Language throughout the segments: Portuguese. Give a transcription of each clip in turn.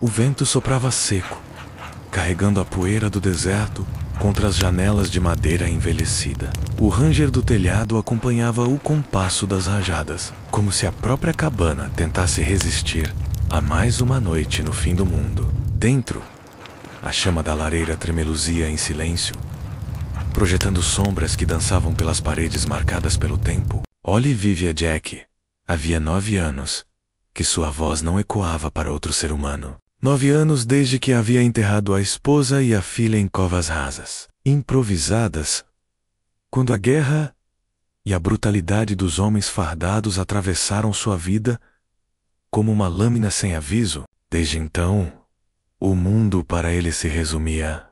O vento soprava seco, carregando a poeira do deserto contra as janelas de madeira envelhecida. O ranger do telhado acompanhava o compasso das rajadas, como se a própria cabana tentasse resistir a mais uma noite no fim do mundo. Dentro, a chama da lareira tremeluzia em silêncio, projetando sombras que dançavam pelas paredes marcadas pelo tempo. Ollie vivia Jack. Havia 9 anos que sua voz não ecoava para outro ser humano. 9 anos desde que havia enterrado a esposa e a filha em covas rasas, improvisadas, quando a guerra e a brutalidade dos homens fardados atravessaram sua vida como uma lâmina sem aviso. Desde então, o mundo para ele se resumia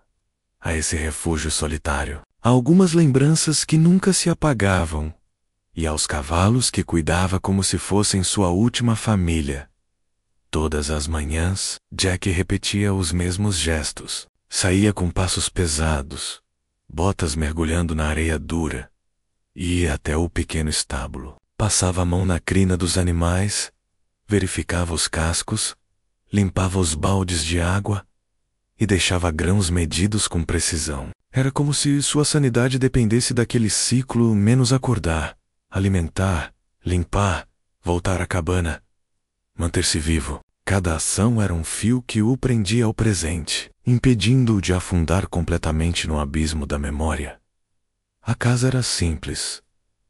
a esse refúgio solitário. Há algumas lembranças que nunca se apagavam, e aos cavalos que cuidava como se fossem sua última família. Todas as manhãs, Jack repetia os mesmos gestos. Saía com passos pesados, botas mergulhando na areia dura, e ia até o pequeno estábulo. Passava a mão na crina dos animais, verificava os cascos, limpava os baldes de água e deixava grãos medidos com precisão. Era como se sua sanidade dependesse daquele ciclo menos acordar, alimentar, limpar, voltar à cabana, manter-se vivo. Cada ação era um fio que o prendia ao presente, impedindo-o de afundar completamente no abismo da memória. A casa era simples,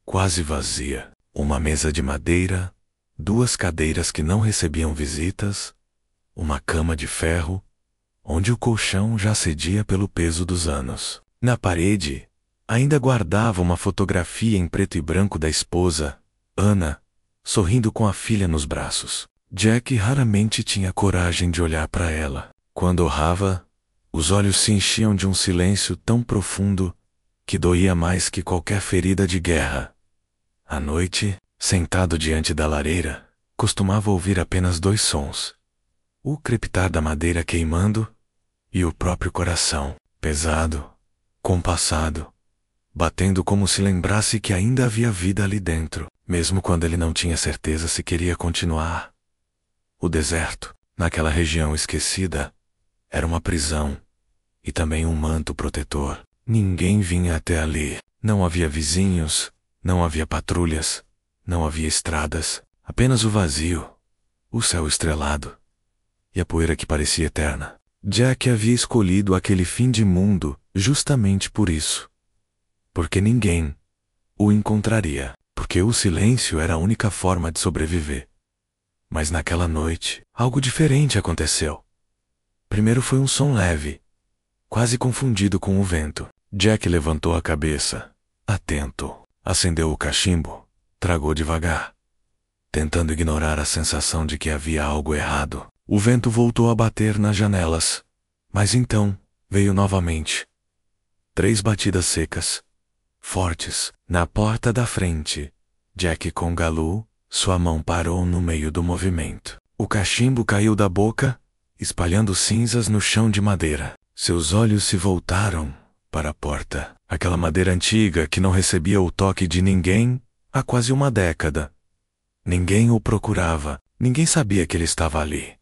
quase vazia. Uma mesa de madeira, 2 cadeiras que não recebiam visitas, uma cama de ferro, onde o colchão já cedia pelo peso dos anos. Na parede, ainda guardava uma fotografia em preto e branco da esposa, Anna, sorrindo com a filha nos braços. Jack raramente tinha coragem de olhar para ela. Quando orrava, os olhos se enchiam de um silêncio tão profundo que doía mais que qualquer ferida de guerra. À noite, sentado diante da lareira, costumava ouvir apenas 2 sons: o crepitar da madeira queimando e o próprio coração, pesado, compassado, batendo como se lembrasse que ainda havia vida ali dentro, mesmo quando ele não tinha certeza se queria continuar. O deserto, naquela região esquecida, era uma prisão e também um manto protetor. Ninguém vinha até ali. Não havia vizinhos, não havia patrulhas, não havia estradas, apenas o vazio, o céu estrelado e a poeira que parecia eterna. Jack havia escolhido aquele fim de mundo justamente por isso. Porque ninguém o encontraria. Porque o silêncio era a única forma de sobreviver. Mas naquela noite, algo diferente aconteceu. Primeiro foi um som leve, quase confundido com o vento. Jack levantou a cabeça, atento, acendeu o cachimbo, tragou devagar, tentando ignorar a sensação de que havia algo errado. O vento voltou a bater nas janelas, mas então veio novamente. 3 batidas secas, fortes, na porta da frente. Jack congalou, sua mão parou no meio do movimento. O cachimbo caiu da boca, espalhando cinzas no chão de madeira. Seus olhos se voltaram para a porta. Aquela madeira antiga que não recebia o toque de ninguém há quase uma década. Ninguém o procurava, ninguém sabia que ele estava ali.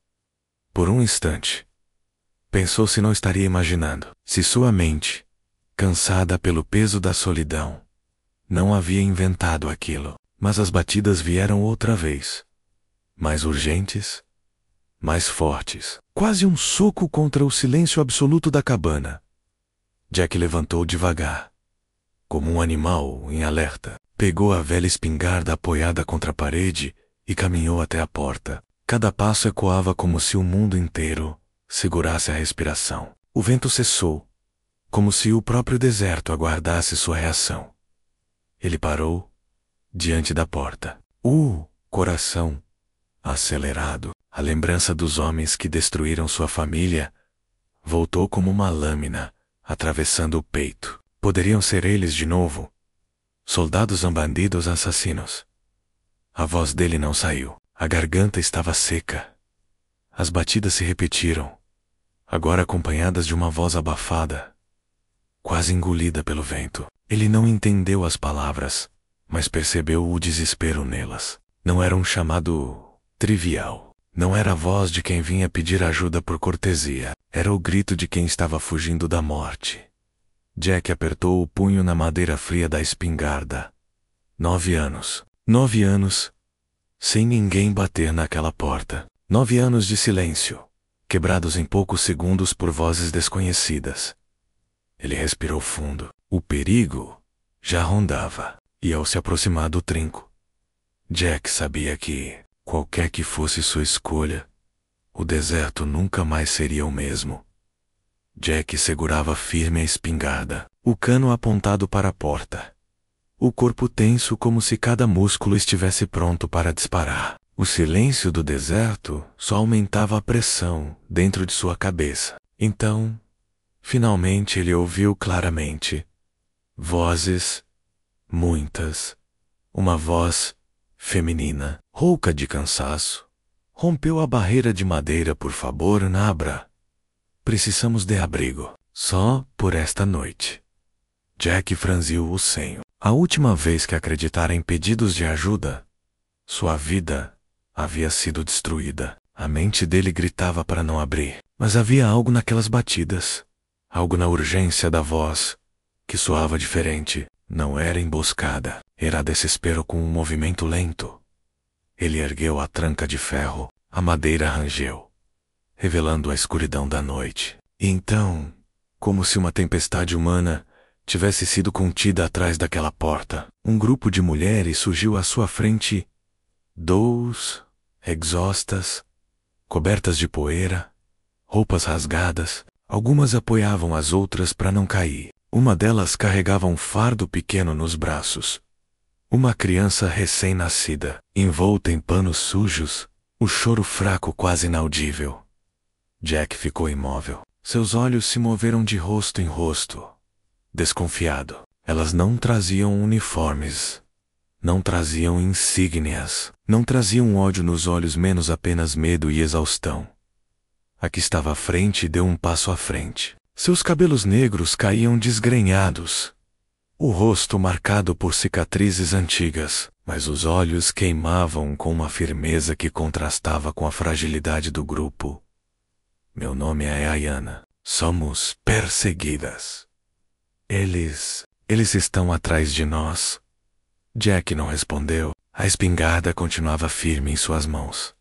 Por um instante, pensou se não estaria imaginando, se sua mente, cansada pelo peso da solidão, não havia inventado aquilo. Mas as batidas vieram outra vez, mais urgentes, mais fortes, quase um soco contra o silêncio absoluto da cabana. Jack levantou devagar, como um animal em alerta, pegou a velha espingarda apoiada contra a parede e caminhou até a porta. Cada passo ecoava como se o mundo inteiro segurasse a respiração. O vento cessou, como se o próprio deserto aguardasse sua reação. Ele parou diante da porta. O coração acelerado, a lembrança dos homens que destruíram sua família, voltou como uma lâmina, atravessando o peito. Poderiam ser eles de novo? Soldados ou bandidos assassinos? A voz dele não saiu. A garganta estava seca. As batidas se repetiram, agora acompanhadas de uma voz abafada, quase engolida pelo vento. Ele não entendeu as palavras, mas percebeu o desespero nelas. Não era um chamado trivial. Não era a voz de quem vinha pedir ajuda por cortesia. Era o grito de quem estava fugindo da morte. Jack apertou o punho na madeira fria da espingarda. 9 anos. 9 anos. Sem ninguém bater naquela porta. 9 anos de silêncio, quebrados em poucos segundos por vozes desconhecidas. Ele respirou fundo. O perigo já rondava, e ao se aproximar do trinco, Jack sabia que, qualquer que fosse sua escolha, o deserto nunca mais seria o mesmo. Jack segurava firme a espingarda, o cano apontado para a porta. O corpo tenso como se cada músculo estivesse pronto para disparar. O silêncio do deserto só aumentava a pressão dentro de sua cabeça. Então, finalmente ele ouviu claramente. Vozes, muitas. Uma voz feminina, rouca de cansaço. Rompeu a barreira de madeira, por favor, Nabra. Precisamos de abrigo. Só por esta noite. Jack franziu o senho. A última vez que acreditara em pedidos de ajuda, sua vida havia sido destruída. A mente dele gritava para não abrir. Mas havia algo naquelas batidas. Algo na urgência da voz, que soava diferente. Não era emboscada. Era desespero com um movimento lento. Ele ergueu a tranca de ferro. A madeira rangeu, revelando a escuridão da noite. E então, como se uma tempestade humana tivesse sido contida atrás daquela porta, um grupo de mulheres surgiu à sua frente, exaustas, cobertas de poeira, roupas rasgadas. Algumas apoiavam as outras para não cair. Uma delas carregava um fardo pequeno nos braços. Uma criança recém-nascida, envolta em panos sujos, o choro fraco quase inaudível. Jack ficou imóvel. Seus olhos se moveram de rosto em rosto, desconfiado. Elas não traziam uniformes, não traziam insígnias, não traziam ódio nos olhos, menos apenas medo e exaustão. A que estava à frente deu um passo à frente. Seus cabelos negros caíam desgrenhados, o rosto marcado por cicatrizes antigas, mas os olhos queimavam com uma firmeza que contrastava com a fragilidade do grupo. Meu nome é Ayana. Somos perseguidas. Eles estão atrás de nós. Jack não respondeu. A espingarda continuava firme em suas mãos.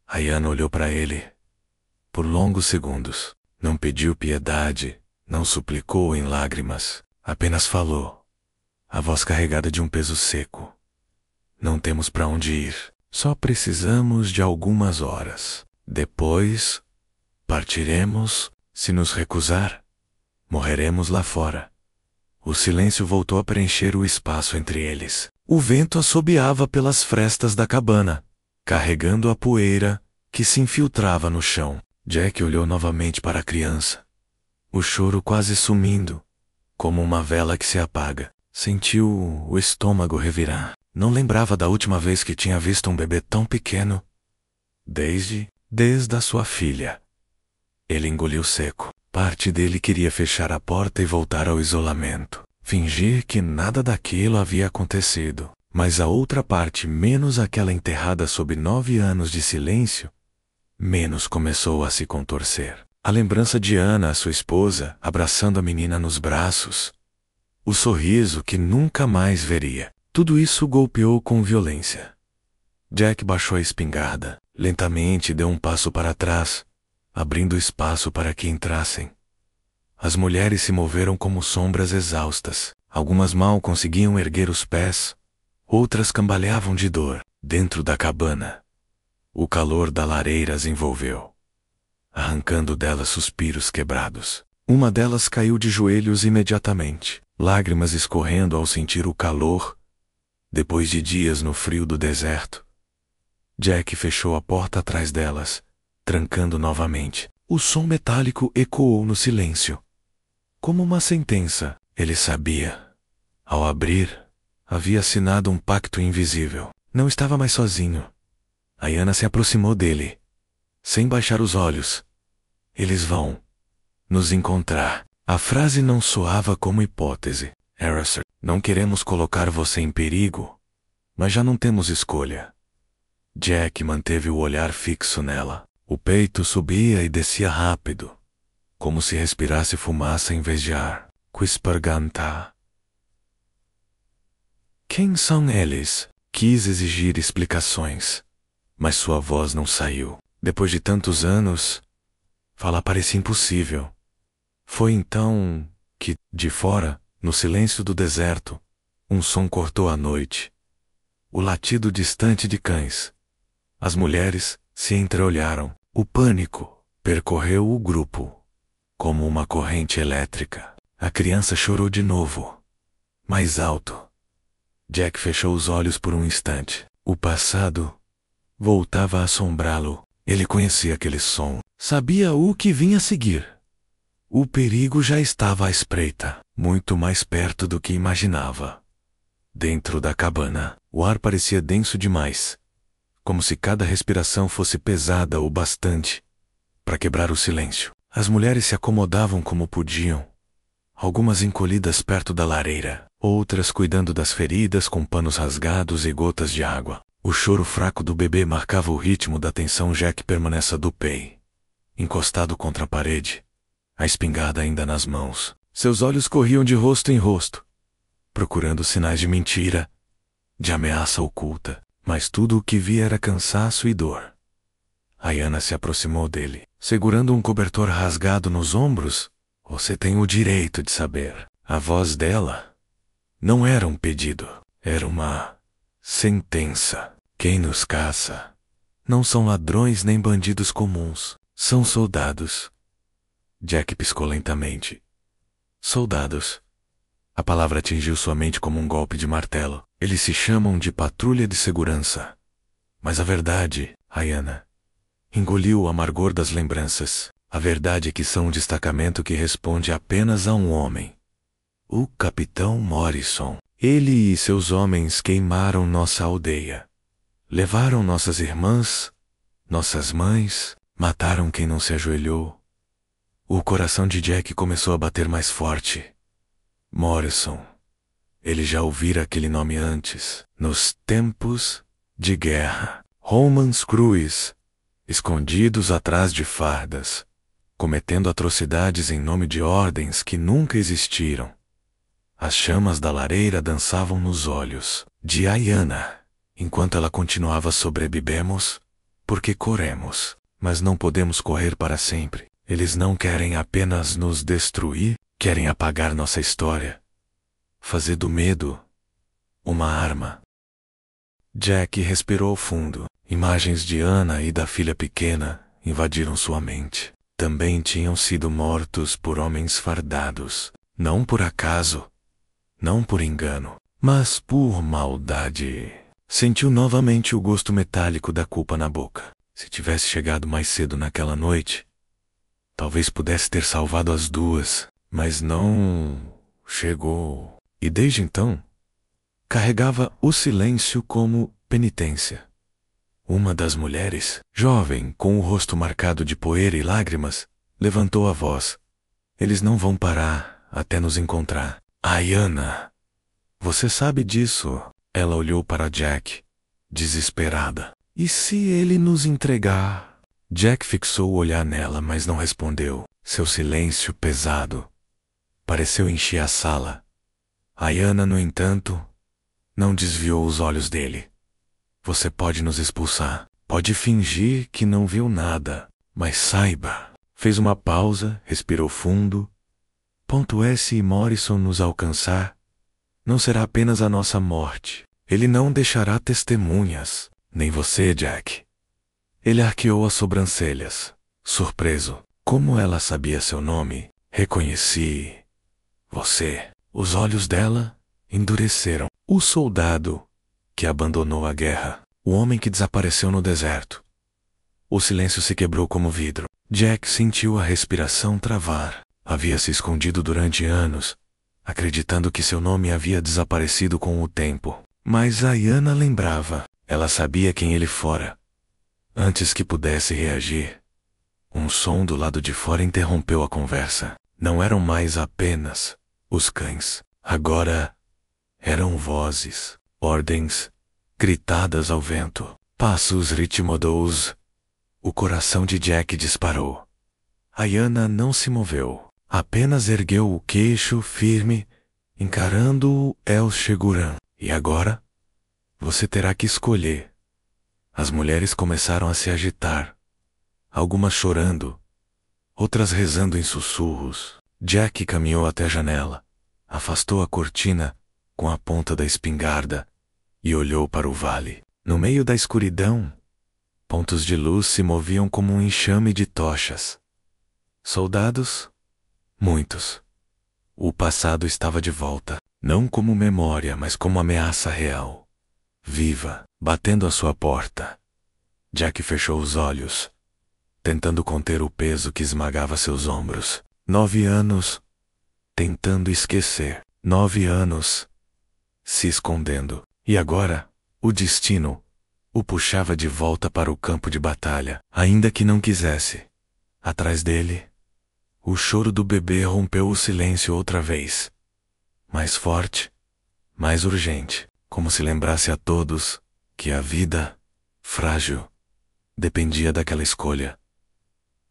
Ayana olhou para ele. Por longos segundos. Não pediu piedade, não suplicou em lágrimas. Apenas falou. A voz carregada de um peso seco. Não temos para onde ir. Só precisamos de algumas horas. Depois, partiremos. Se nos recusar, morreremos lá fora. O silêncio voltou a preencher o espaço entre eles. O vento assobiava pelas frestas da cabana, carregando a poeira que se infiltrava no chão. Jack olhou novamente para a criança. O choro quase sumindo, como uma vela que se apaga. Sentiu o estômago revirar. Não lembrava da última vez que tinha visto um bebê tão pequeno. Desde a sua filha. Ele engoliu seco. Parte dele queria fechar a porta e voltar ao isolamento. Fingir que nada daquilo havia acontecido. Mas a outra parte, menos aquela enterrada sob 9 anos de silêncio, menos começou a se contorcer. A lembrança de Ana, sua esposa, abraçando a menina nos braços. O sorriso que nunca mais veria. Tudo isso golpeou com violência. Jack baixou a espingarda. Lentamente deu um passo para trás, abrindo espaço para que entrassem. As mulheres se moveram como sombras exaustas. Algumas mal conseguiam erguer os pés. Outras cambaleavam de dor. Dentro da cabana, o calor da lareira as envolveu, arrancando delas suspiros quebrados. Uma delas caiu de joelhos imediatamente, lágrimas escorrendo ao sentir o calor. Depois de dias no frio do deserto, Jack fechou a porta atrás delas, trancando novamente. O som metálico ecoou no silêncio. Como uma sentença, ele sabia. Ao abrir, havia assinado um pacto invisível. Não estava mais sozinho. Ayana se aproximou dele, sem baixar os olhos. Eles vão nos encontrar. A frase não soava como hipótese. Aracer, não queremos colocar você em perigo, mas já não temos escolha. Jack manteve o olhar fixo nela. O peito subia e descia rápido, como se respirasse fumaça em vez de ar. Quisparganta. Quem são eles? Quis exigir explicações, mas sua voz não saiu. Depois de tantos anos, falar parecia impossível. Foi então que, de fora, no silêncio do deserto, um som cortou a noite. O latido distante de cães. As mulheres se entreolharam. O pânico percorreu o grupo, como uma corrente elétrica. A criança chorou de novo, mais alto. Jack fechou os olhos por um instante. O passado voltava a assombrá-lo. Ele conhecia aquele som. Sabia o que vinha a seguir. O perigo já estava à espreita, muito mais perto do que imaginava. Dentro da cabana, o ar parecia denso demais, como se cada respiração fosse pesada o bastante para quebrar o silêncio. As mulheres se acomodavam como podiam, algumas encolhidas perto da lareira, outras cuidando das feridas com panos rasgados e gotas de água. O choro fraco do bebê marcava o ritmo da tensão. Jack permanece do pé, encostado contra a parede, a espingarda ainda nas mãos. Seus olhos corriam de rosto em rosto, procurando sinais de mentira, de ameaça oculta, mas tudo o que via era cansaço e dor. Ayana se aproximou dele, segurando um cobertor rasgado nos ombros. Você tem o direito de saber. A voz dela não era um pedido, era uma sentença. Quem nos caça não são ladrões nem bandidos comuns, são soldados. Jack piscou lentamente. Soldados. A palavra atingiu sua mente como um golpe de martelo. Eles se chamam de patrulha de segurança. Mas a verdade, Ayana, engoliu o amargor das lembranças. A verdade é que são um destacamento que responde apenas a um homem. O Capitão Morrison. Ele e seus homens queimaram nossa aldeia. Levaram nossas irmãs, nossas mães, mataram quem não se ajoelhou. O coração de Jack começou a bater mais forte. Morrison. Ele já ouvira aquele nome antes, nos tempos de guerra. Romans cruéis, escondidos atrás de fardas, cometendo atrocidades em nome de ordens que nunca existiram. As chamas da lareira dançavam nos olhos de Ayana, enquanto ela continuava: sobrevivemos porque corremos, mas não podemos correr para sempre. Eles não querem apenas nos destruir, querem apagar nossa história, fazer do medo uma arma. Jack respirou fundo. Imagens de Ana e da filha pequena invadiram sua mente. Também tinham sido mortos por homens fardados, não por acaso, não por engano, mas por maldade. Sentiu novamente o gosto metálico da culpa na boca. Se tivesse chegado mais cedo naquela noite, talvez pudesse ter salvado as duas, mas não chegou. E desde então, carregava o silêncio como penitência. Uma das mulheres, jovem, com o rosto marcado de poeira e lágrimas, levantou a voz. Eles não vão parar até nos encontrar. Ayana, você sabe disso? Ela olhou para Jack, desesperada. E se ele nos entregar? Jack fixou o olhar nela, mas não respondeu. Seu silêncio pesado pareceu encher a sala. Ayana, no entanto, não desviou os olhos dele. Você pode nos expulsar, pode fingir que não viu nada, mas saiba. Fez uma pausa, respirou fundo. Se Morrison nos alcançar, não será apenas a nossa morte. Ele não deixará testemunhas, nem você, Jack. Ele arqueou as sobrancelhas, surpreso. Como ela sabia seu nome? Reconheci você. Os olhos dela endureceram. O soldado que abandonou a guerra, o homem que desapareceu no deserto. O silêncio se quebrou como vidro. Jack sentiu a respiração travar. Havia se escondido durante anos, acreditando que seu nome havia desaparecido com o tempo. Mas Ayana lembrava. Ela sabia quem ele fora. Antes que pudesse reagir, um som do lado de fora interrompeu a conversa. Não eram mais apenas os cães. Agora eram vozes, ordens, gritadas ao vento. Passos ritmosos. O coração de Jack disparou. Ayana não se moveu. Apenas ergueu o queixo firme, encarando El Sheguran. E agora? Você terá que escolher. As mulheres começaram a se agitar. Algumas chorando, outras rezando em sussurros. Jack caminhou até a janela, afastou a cortina com a ponta da espingarda e olhou para o vale. No meio da escuridão, pontos de luz se moviam como um enxame de tochas. Soldados? Muitos. O passado estava de volta, não como memória, mas como ameaça real. Viva, batendo à sua porta. Jack fechou os olhos, tentando conter o peso que esmagava seus ombros. 9 anos, tentando esquecer. 9 anos, se escondendo. E agora, o destino o puxava de volta para o campo de batalha, ainda que não quisesse. Atrás dele, o choro do bebê rompeu o silêncio outra vez. Mais forte, mais urgente, como se lembrasse a todos que a vida, frágil, dependia daquela escolha.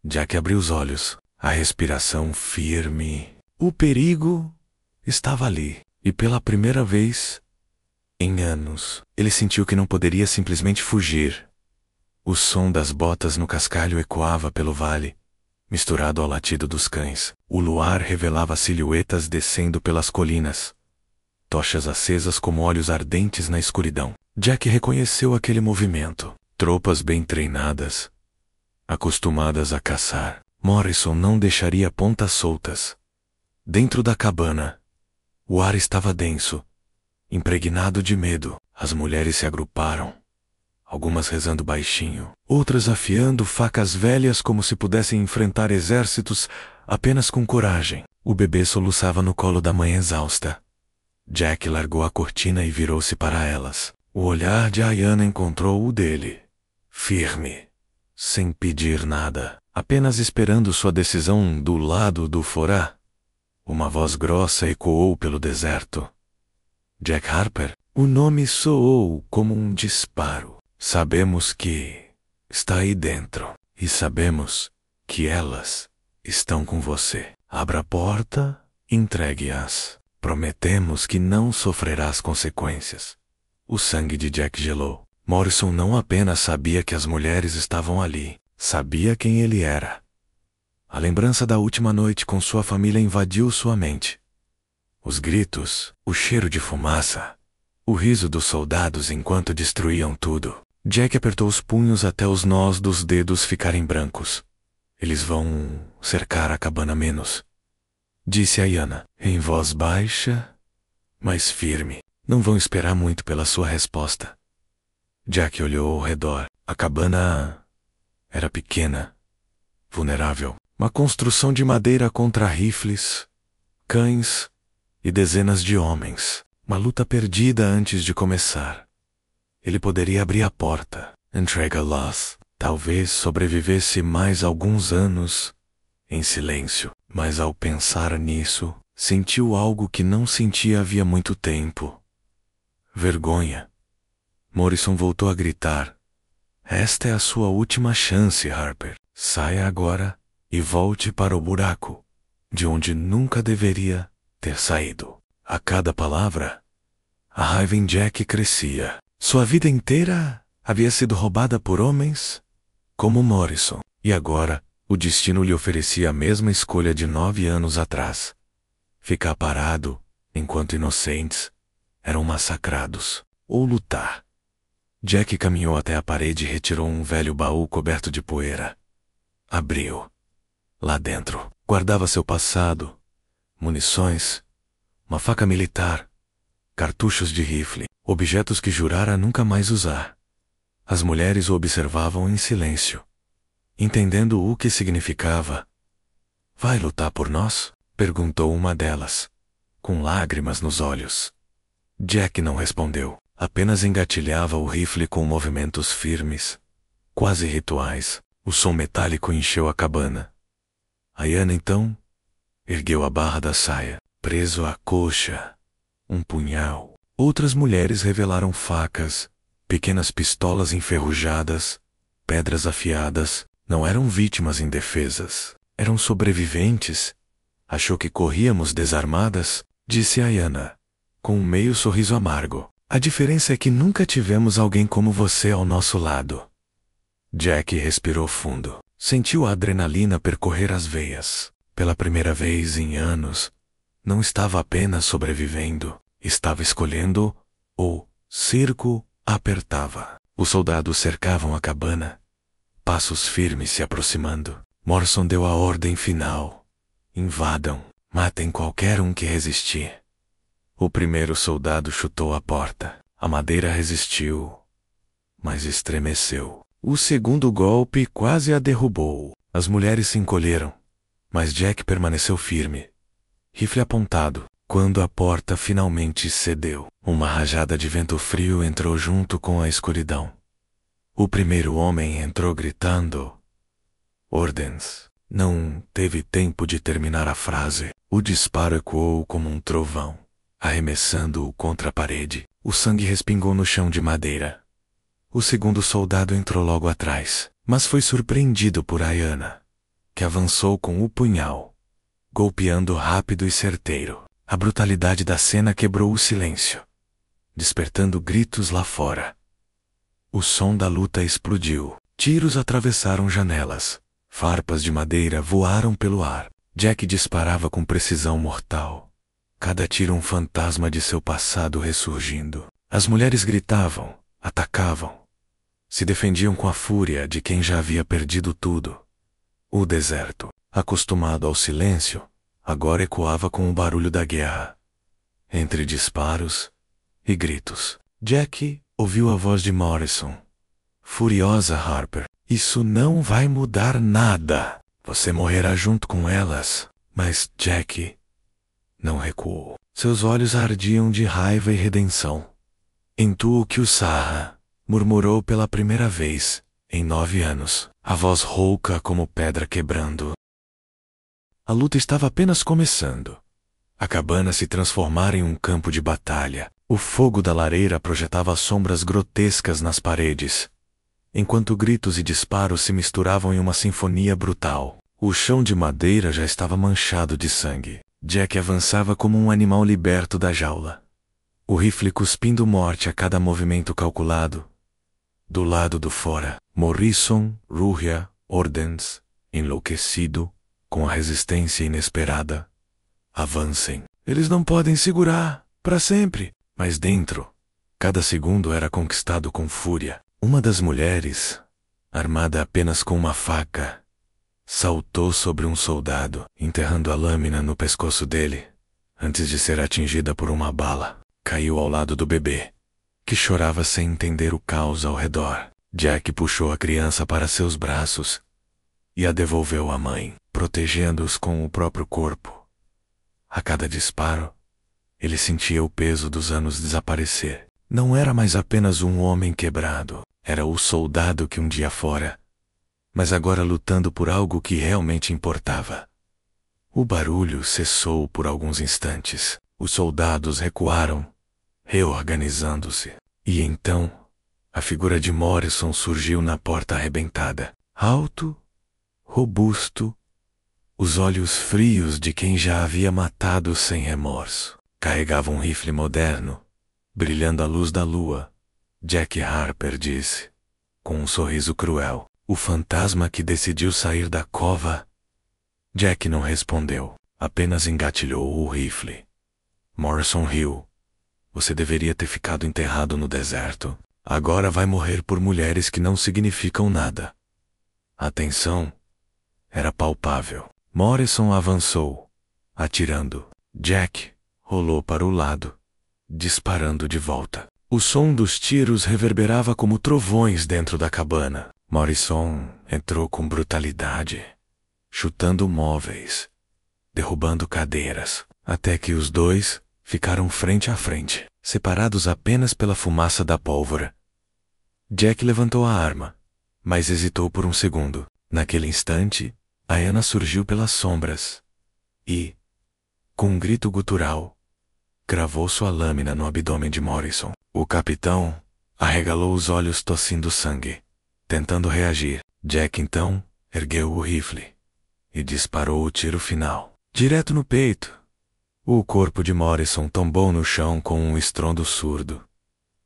Jack abriu os olhos, a respiração firme. O perigo estava ali, e pela primeira vez em anos, ele sentiu que não poderia simplesmente fugir. O som das botas no cascalho ecoava pelo vale, misturado ao latido dos cães. O luar revelava silhuetas descendo pelas colinas, tochas acesas como olhos ardentes na escuridão. Jack reconheceu aquele movimento. Tropas bem treinadas, acostumadas a caçar. Morrison não deixaria pontas soltas. Dentro da cabana, o ar estava denso, impregnado de medo. As mulheres se agruparam, algumas rezando baixinho, outras afiando facas velhas como se pudessem enfrentar exércitos apenas com coragem. O bebê soluçava no colo da mãe exausta. Jack largou a cortina e virou-se para elas. O olhar de Ayana encontrou o dele, firme, sem pedir nada, apenas esperando sua decisão do lado do forá. Uma voz grossa ecoou pelo deserto. Jack Harper. O nome soou como um disparo. Sabemos que está aí dentro. E sabemos que elas estão com você. Abra a porta, entregue-as. Prometemos que não sofrerás consequências. O sangue de Jack gelou. Morrison não apenas sabia que as mulheres estavam ali, sabia quem ele era. A lembrança da última noite com sua família invadiu sua mente. Os gritos, o cheiro de fumaça, o riso dos soldados enquanto destruíam tudo. Jack apertou os punhos até os nós dos dedos ficarem brancos. Eles vão cercar a cabana menos, disse Ayana, em voz baixa, mas firme. Não vão esperar muito pela sua resposta. Jack olhou ao redor. A cabana era pequena, vulnerável. Uma construção de madeira contra rifles, cães e dezenas de homens. Uma luta perdida antes de começar. Ele poderia abrir a porta. Entrega-las. Talvez sobrevivesse mais alguns anos em silêncio. Mas ao pensar nisso, sentiu algo que não sentia havia muito tempo. Vergonha. Morrison voltou a gritar. Esta é a sua última chance, Harper. Saia agora e volte para o buraco, de onde nunca deveria ter saído. A cada palavra, a raiva em Jack crescia. Sua vida inteira havia sido roubada por homens como Morrison. E agora, o destino lhe oferecia a mesma escolha de 9 anos atrás. Ficar parado, enquanto inocentes eram massacrados, ou lutar. Jack caminhou até a parede e retirou um velho baú coberto de poeira. Abriu. Lá dentro, guardava seu passado, munições, uma faca militar, cartuchos de rifle, objetos que jurara nunca mais usar. As mulheres o observavam em silêncio, entendendo o que significava. Vai lutar por nós? Perguntou uma delas, com lágrimas nos olhos. Jack não respondeu, apenas engatilhava o rifle com movimentos firmes, quase rituais. O som metálico encheu a cabana. Ayana então ergueu a barra da saia, preso à coxa, um punhal. Outras mulheres revelaram facas, Pequenas pistolas enferrujadas, pedras afiadas, não eram vítimas indefesas, eram sobreviventes. Achou que corríamos desarmadas, disse Ayanna, com um meio sorriso amargo. A diferença é que nunca tivemos alguém como você ao nosso lado. Jack respirou fundo. Sentiu a adrenalina percorrer as veias. Pela primeira vez em anos, não estava apenas sobrevivendo, estava escolhendo. O cerco apertava. Os soldados cercavam a cabana. Passos firmes se aproximando. Morrison deu a ordem final. Invadam. Matem qualquer um que resistir. O primeiro soldado chutou a porta. A madeira resistiu, mas estremeceu. O segundo golpe quase a derrubou. As mulheres se encolheram, mas Jack permaneceu firme, rifle apontado. Quando a porta finalmente cedeu, uma rajada de vento frio entrou junto com a escuridão. O primeiro homem entrou gritando ordens. Não teve tempo de terminar a frase. O disparo ecoou como um trovão, arremessando-o contra a parede. O sangue respingou no chão de madeira. O segundo soldado entrou logo atrás, mas foi surpreendido por Ayanna, que avançou com o punhal, golpeando rápido e certeiro. A brutalidade da cena quebrou o silêncio, despertando gritos lá fora. O som da luta explodiu. Tiros atravessaram janelas. Farpas de madeira voaram pelo ar. Jack disparava com precisão mortal. Cada tiro um fantasma de seu passado ressurgindo. As mulheres gritavam, atacavam. Se defendiam com a fúria de quem já havia perdido tudo. O deserto, acostumado ao silêncio, agora ecoava com o barulho da guerra. Entre disparos e gritos, Jack ouviu a voz de Morrison. Furiosa, Harper. Isso não vai mudar nada. Você morrerá junto com elas. Mas Jack não recuou. Seus olhos ardiam de raiva e redenção. Intuo que o Sarra murmurou pela primeira vez em 9 anos, a voz rouca como pedra quebrando. A luta estava apenas começando. A cabana se transformara em um campo de batalha. O fogo da lareira projetava sombras grotescas nas paredes, enquanto gritos e disparos se misturavam em uma sinfonia brutal. O chão de madeira já estava manchado de sangue. Jack avançava como um animal liberto da jaula, o rifle cuspindo morte a cada movimento calculado. Do lado do fora, Morrison rugía ordens, enlouquecido, com a resistência inesperada. Avancem. Eles não podem segurar para sempre. Mas dentro, cada segundo era conquistado com fúria. Uma das mulheres, armada apenas com uma faca, saltou sobre um soldado, enterrando a lâmina no pescoço dele, antes de ser atingida por uma bala. Caiu ao lado do bebê, que chorava sem entender o caos ao redor. Jack puxou a criança para seus braços e a devolveu à mãe, protegendo-os com o próprio corpo. A cada disparo, ele sentia o peso dos anos desaparecer. Não era mais apenas um homem quebrado, era o soldado que um dia fora, mas agora lutando por algo que realmente importava. O barulho cessou por alguns instantes. Os soldados recuaram, reorganizando-se. E então, a figura de Morrison surgiu na porta arrebentada. Alto, robusto, os olhos frios de quem já havia matado sem remorso. Carregava um rifle moderno, brilhando à luz da lua. Jack Harper disse, com um sorriso cruel, o fantasma que decidiu sair da cova. Jack não respondeu, apenas engatilhou o rifle. Morrison riu. Você deveria ter ficado enterrado no deserto. Agora vai morrer por mulheres que não significam nada. A tensão era palpável. Morrison avançou, atirando. Jack rolou para o lado, disparando de volta. O som dos tiros reverberava como trovões dentro da cabana. Morrison entrou com brutalidade, chutando móveis, derrubando cadeiras, até que os dois ficaram frente a frente, separados apenas pela fumaça da pólvora. Jack levantou a arma, mas hesitou por um segundo. Naquele instante, Ayanna surgiu pelas sombras e, com um grito gutural, cravou sua lâmina no abdômen de Morrison. O capitão Arregalou os olhos tossindo sangue, tentando reagir. Jack então ergueu o rifle e disparou o tiro final, direto no peito. O corpo de Morrison tombou no chão com um estrondo surdo.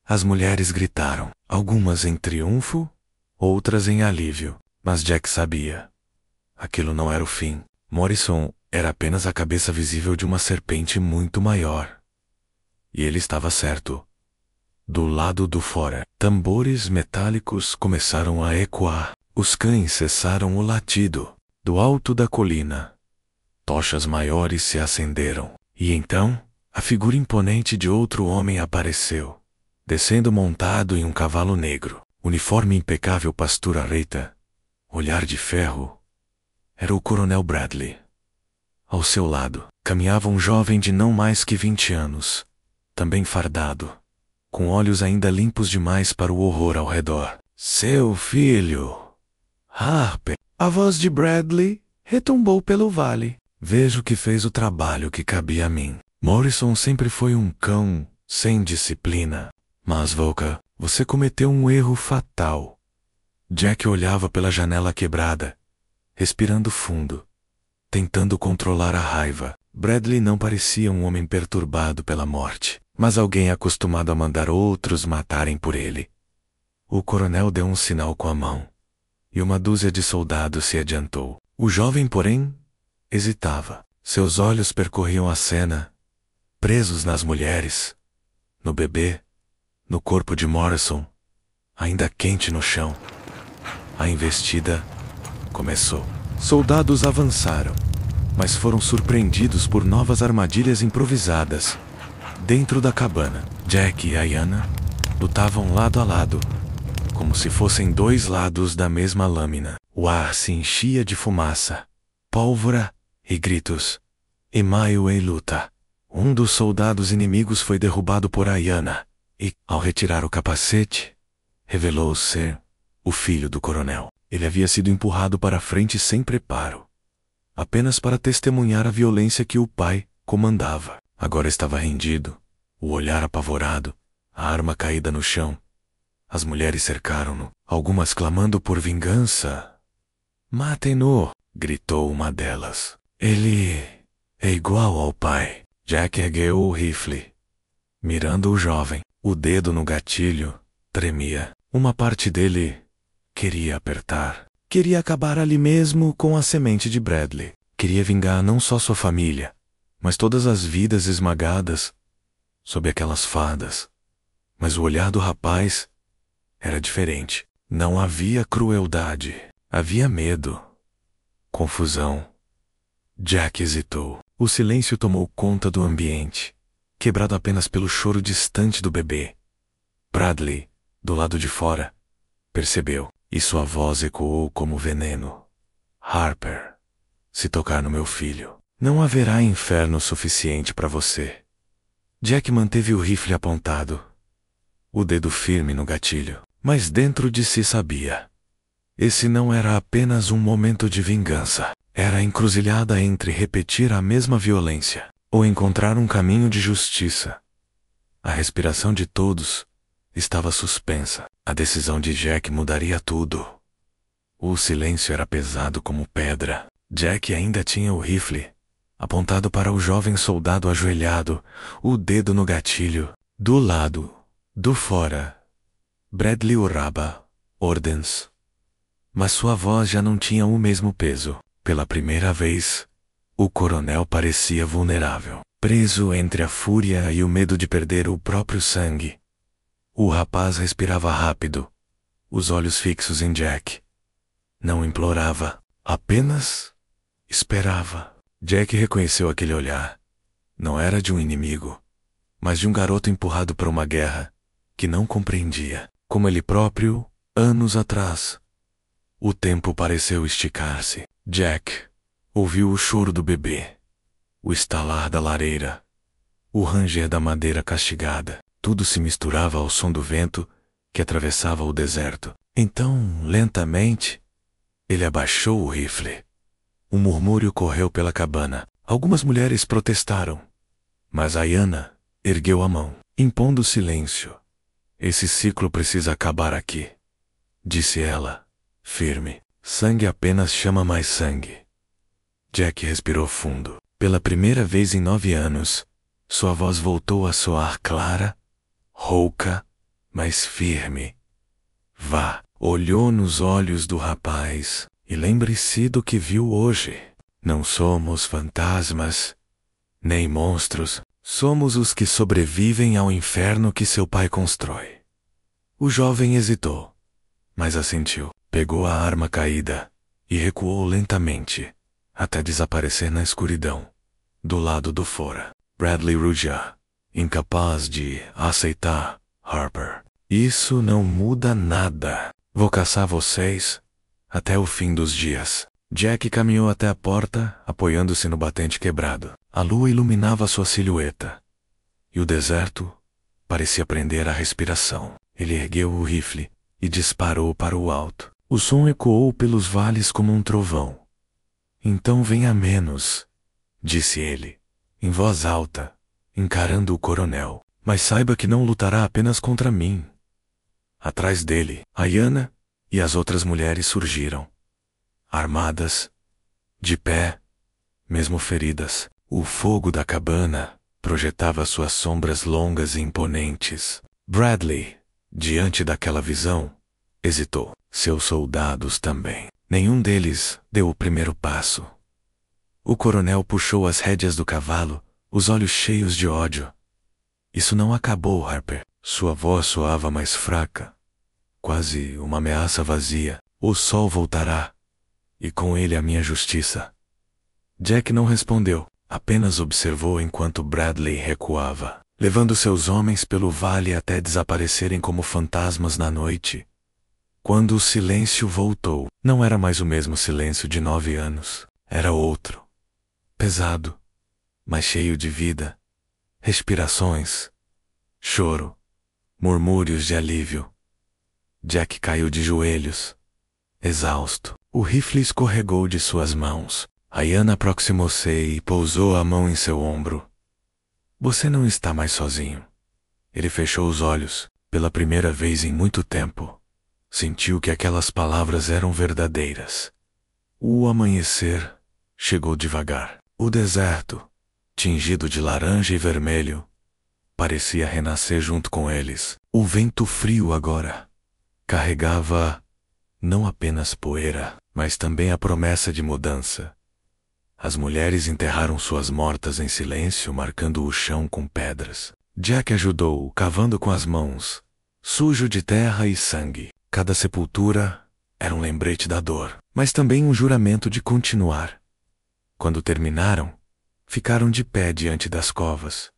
As mulheres gritaram, algumas em triunfo, outras em alívio, mas Jack sabia. Aquilo não era o fim. Morrison era apenas a cabeça visível de uma serpente muito maior. E ele estava certo. Do lado do fora, tambores metálicos começaram a ecoar. Os cães cessaram o latido. Do alto da colina, tochas maiores se acenderam. E então, a figura imponente de outro homem apareceu, descendo montado em um cavalo negro, uniforme impecável pastura reita, olhar de ferro. Era o Coronel Bradley. Ao seu lado, caminhava um jovem de não mais que 20 anos, também fardado, com olhos ainda limpos demais para o horror ao redor. Seu filho, Harper. A voz de Bradley retumbou pelo vale. Vejo que fez o trabalho que cabia a mim. Morrison sempre foi um cão sem disciplina. Mas, Volker, você cometeu um erro fatal. Jack olhava pela janela quebrada, respirando fundo, tentando controlar a raiva. Bradley não parecia um homem perturbado pela morte, mas alguém acostumado a mandar outros matarem por ele. O coronel deu um sinal com a mão, e uma dúzia de soldados se adiantou. O jovem, porém, hesitava. Seus olhos percorriam a cena, presos nas mulheres, no bebê, no corpo de Morrison, ainda quente no chão. A investida começou. Soldados avançaram, mas foram surpreendidos por novas armadilhas improvisadas. Dentro da cabana, Jack e Ayanna lutavam lado a lado, como se fossem dois lados da mesma lâmina. O ar se enchia de fumaça, pólvora e gritos. Email em luta. Um dos soldados inimigos foi derrubado por Ayanna e, ao retirar o capacete, revelou ser o filho do coronel. Ele havia sido empurrado para a frente sem preparo, apenas para testemunhar a violência que o pai comandava. Agora estava rendido, o olhar apavorado, a arma caída no chão. As mulheres cercaram-no, algumas clamando por vingança. Matem-no, gritou uma delas. Ele é igual ao pai. Jack ergueu o rifle, mirando o jovem. O dedo no gatilho tremia. Uma parte dele queria apertar. Queria acabar ali mesmo com a semente de Bradley. Queria vingar não só sua família, mas todas as vidas esmagadas sob aquelas fadas. Mas o olhar do rapaz era diferente. Não havia crueldade. Havia medo. Confusão. Jack hesitou. O silêncio tomou conta do ambiente, quebrado apenas pelo choro distante do bebê. Bradley, do lado de fora, percebeu, e sua voz ecoou como veneno. Harper, se tocar no meu filho, não haverá inferno suficiente para você. Jack manteve o rifle apontado, o dedo firme no gatilho, mas dentro de si sabia. Esse não era apenas um momento de vingança. Era a encruzilhada entre repetir a mesma violência ou encontrar um caminho de justiça. A respiração de todos estava suspensa. A decisão de Jack mudaria tudo. O silêncio era pesado como pedra. Jack ainda tinha o rifle, apontado para o jovem soldado ajoelhado, o dedo no gatilho. Do lado, do fora, Bradley urrava ordens. Mas sua voz já não tinha o mesmo peso. Pela primeira vez, o coronel parecia vulnerável, preso entre a fúria e o medo de perder o próprio sangue. O rapaz respirava rápido, os olhos fixos em Jack. Não implorava, apenas esperava. Jack reconheceu aquele olhar. Não era de um inimigo, mas de um garoto empurrado para uma guerra que não compreendia, como ele próprio, anos atrás. O tempo pareceu esticar-se. Jack ouviu o choro do bebê, o estalar da lareira, o ranger da madeira castigada. Tudo se misturava ao som do vento que atravessava o deserto. Então, lentamente, ele abaixou o rifle. Um murmúrio correu pela cabana. Algumas mulheres protestaram, mas Ayanna ergueu a mão, impondo silêncio. Esse ciclo precisa acabar aqui, disse ela, firme. Sangue apenas chama mais sangue. Jack respirou fundo. Pela primeira vez em 9 anos, sua voz voltou a soar clara, rouca, mas firme. Vá. Olhou nos olhos do rapaz e lembre-se do que viu hoje. Não somos fantasmas, nem monstros. Somos os que sobrevivem ao inferno que seu pai constrói. O jovem hesitou, mas assentiu. Pegou a arma caída e recuou lentamente, até desaparecer na escuridão, do lado do fora. Bradley rugia, incapaz de aceitar Harper. Isso não muda nada. Vou caçar vocês até o fim dos dias. Jack caminhou até a porta, apoiando-se no batente quebrado. A lua iluminava sua silhueta, e o deserto parecia prender a respiração. Ele ergueu o rifle e disparou para o alto. O som ecoou pelos vales como um trovão. Então venha menos, disse ele, em voz alta, encarando o coronel. Mas saiba que não lutará apenas contra mim. Atrás dele, Ayanna e as outras mulheres surgiram. Armadas, de pé, mesmo feridas. O fogo da cabana projetava suas sombras longas e imponentes. Bradley, diante daquela visão, hesitou. Seus soldados também. Nenhum deles deu o primeiro passo. O coronel puxou as rédeas do cavalo, os olhos cheios de ódio. Isso não acabou, Harper. Sua voz soava mais fraca, quase uma ameaça vazia. O sol voltará, e com ele a minha justiça. Jack não respondeu, apenas observou enquanto Bradley recuava, levando seus homens pelo vale até desaparecerem como fantasmas na noite. Quando o silêncio voltou, não era mais o mesmo silêncio de 9 anos. Era outro. Pesado, mas cheio de vida. Respirações, choro, murmúrios de alívio. Jack caiu de joelhos, exausto. O rifle escorregou de suas mãos. Ayanna aproximou-se e pousou a mão em seu ombro. Você não está mais sozinho. Ele fechou os olhos, pela primeira vez em muito tempo. Sentiu que aquelas palavras eram verdadeiras. O amanhecer chegou devagar. O deserto, tingido de laranja e vermelho, parecia renascer junto com eles. O vento frio agora carregava não apenas poeira, mas também a promessa de mudança. As mulheres enterraram suas mortas em silêncio, marcando o chão com pedras. Jack ajudou, cavando com as mãos, sujo de terra e sangue. Cada sepultura era um lembrete da dor, mas também um juramento de continuar. Quando terminaram, ficaram de pé diante das covas,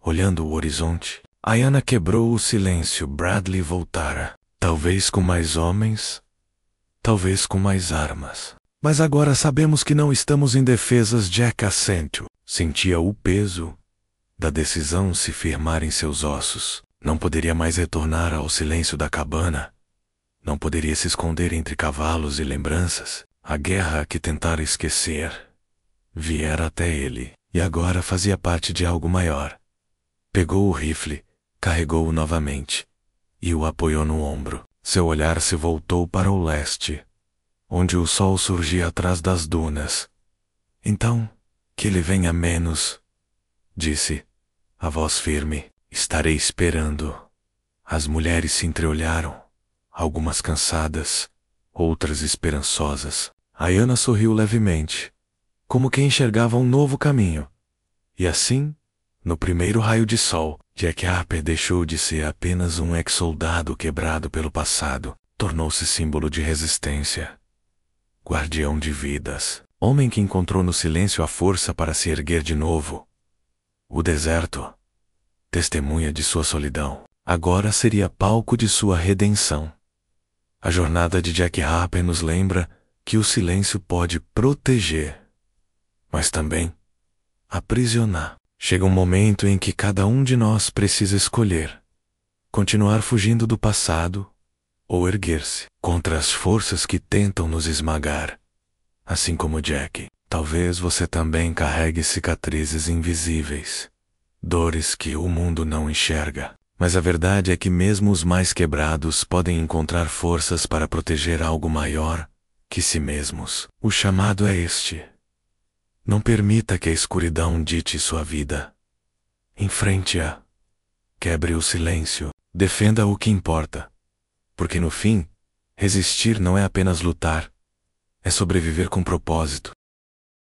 olhando o horizonte. Ayanna quebrou o silêncio. Bradley voltara, talvez com mais homens, talvez com mais armas. Mas agora sabemos que não estamos indefesas. Jack assentiu. Sentia o peso da decisão se firmar em seus ossos. Não poderia mais retornar ao silêncio da cabana. Não poderia se esconder entre cavalos e lembranças. A guerra que tentara esquecer viera até ele, e agora fazia parte de algo maior. Pegou o rifle, carregou-o novamente, e o apoiou no ombro. Seu olhar se voltou para o leste, onde o sol surgia atrás das dunas. Então, que ele venha menos, disse, a voz firme. Estarei esperando. As mulheres se entreolharam, algumas cansadas, outras esperançosas. Ayanna sorriu levemente, como quem enxergava um novo caminho. E assim, no primeiro raio de sol, Jack Harper deixou de ser apenas um ex-soldado quebrado pelo passado. Tornou-se símbolo de resistência, guardião de vidas, homem que encontrou no silêncio a força para se erguer de novo. O deserto, testemunha de sua solidão, agora seria palco de sua redenção. A jornada de Jack Harper nos lembra que o silêncio pode proteger, mas também aprisionar. Chega um momento em que cada um de nós precisa escolher: continuar fugindo do passado ou erguer-se contra as forças que tentam nos esmagar. Assim como Jack, talvez você também carregue cicatrizes invisíveis, dores que o mundo não enxerga, Mas a verdade é que mesmo os mais quebrados podem encontrar forças para proteger algo maior que si mesmos. O chamado é este. Não permita que a escuridão dite sua vida. Enfrente-a. Quebre o silêncio. Defenda o que importa. Porque no fim, resistir não é apenas lutar, é sobreviver com propósito.